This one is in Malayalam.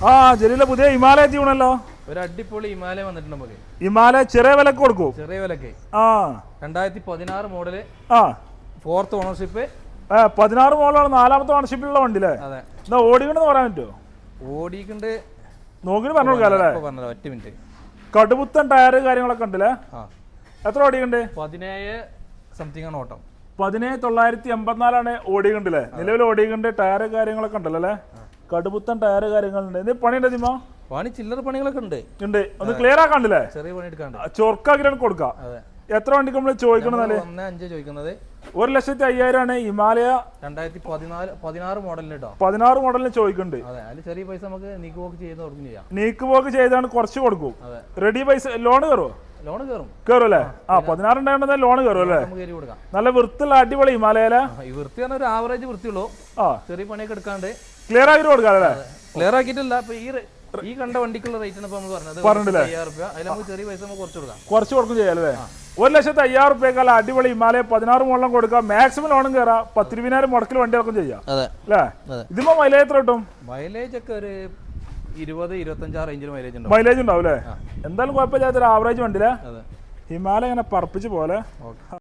ആ ജലീല പുതിയ ഹിമാലയ എത്തിക്കണല്ലോ. ഒരു അടിപൊളി ഹിമാലയ വന്നിട്ടുണ്ട് നമുക്ക്. ഹിമാലയ ചെറിയ വിലക്ക് കൊടുക്കും. ചെറിയ വിലക്ക്. ആ 2016 മോഡല്. ആ 4th ഓണർഷിപ്പ്. 16 മോഡലാണ് 4ാമത്തെ ഓണർഷിപ്പിലുള്ള വണ്ടി അല്ലേ? അതെ. എന്നാ ഓടിക്കണെന്ന് പറയാൻ പറ്റുമോ? ഓടിക്കണ്ട് നോക്കിട്ട് പറഞ്ഞു കൊടുക്കാല്ലേ? പറഞ്ഞത് ഒറ്റ മിനിറ്റ്. കടുപുത്തൻ ടയറ് കാര്യങ്ങളൊക്കെ ഉണ്ടല്ലേ? എത്ര ഓടിക്കണ്ട്? 17 സംതിങ് ആണ് ഓട്ടം. 17,984 ഓടിക്കണ്ടല്ലേ? നിലവിൽ ഓടിക്കണ്ട് ടയറ് കാര്യങ്ങളൊക്കെ ഉണ്ടല്ലോ അല്ലേ? കടുപുത്തൻ ടയറ് കാര്യങ്ങളുണ്ട്. ഇത് പണിയുണ്ട് ജിമ്മ? പണി ചില്ലറ പണികളൊക്കെ ഉണ്ട്. ഒന്ന് ക്ലിയർ ആക്കാണ്ടല്ലേ? ചെറിയ പണി എടുക്കാണ്ട് ചൊർക്കാക്കിട്ടാണ് കൊടുക്കാം. എത്ര വണ്ടിക്ക് നമ്മള് ചോദിക്കണല്ലേ? 1.5 ചോദിക്കുന്നത്. 1,05,000 ആണ് ഹിമാലയ 2016 മോഡലിന് കേട്ടോ. 16 മോഡലിന് ചോദിക്കുന്നുണ്ട്. അതെ, അതിൽ ചെറിയ പൈസ നമുക്ക് നീക്ക് പോക്ക് ചെയ്ത് കൊടുക്കും ചെയ്യാം. നീക്ക് പോക്ക് ചെയ്താണ് കുറച്ച് കൊടുക്കും. റെഡി പൈസ ലോണ് കയറുമോ? ലോണ് കയറും. കയറും അല്ലേ? 16 ഉണ്ടായിരുന്ന ലോണ് കയറും അല്ലേ? നല്ല വൃത്തിയുള്ള അടിപൊളി ഹിമാലയ. ഈ വൃത്തി പറഞ്ഞ ഒരു ആവറേജ് വൃത്തിയുള്ളൂ. ചെറിയ പണിയൊക്കെ എടുക്കാണ്ട് ക്ലിയർ ആക്കി കൊടുക്കാം അല്ലേ? ക്ലിയർ ആക്കിയിട്ടില്ല. ഇപ്പൊ ഈ കണ്ട വണ്ടിക്കുള്ള റേറ്റ് ആണ് നമ്മൾ പറഞ്ഞത്. 5000 രൂപ. അതിൽ നമുക്ക് ചെറിയ പൈസ നമുക്ക് കുറച്ച് കൊടുക്കും ചെയ്യാം അല്ലേ? 1,05,000 അടിപൊളി ഹിമാലയ 16 മോഡലും കൊടുക്കാം. മാക്സിമം ലോണും കയറാം. 10,20,000 മുടക്കിൽ വണ്ടി ഇറക്കും ചെയ്യാം അല്ലേ? ഇതിപ്പോ മൈലേജ് എത്ര കിട്ടും? മൈലേജ് ഒക്കെ ഒരു 20-25 റേഞ്ചിൽ മൈലേജ് ഉണ്ടാവും അല്ലേ? എന്തായാലും കുഴപ്പമില്ലാത്തൊരു ആവറേജ് വണ്ടിയില്ലേ? ഹിമാലയ ഇങ്ങനെ പറപ്പിച്ച് പോലെ.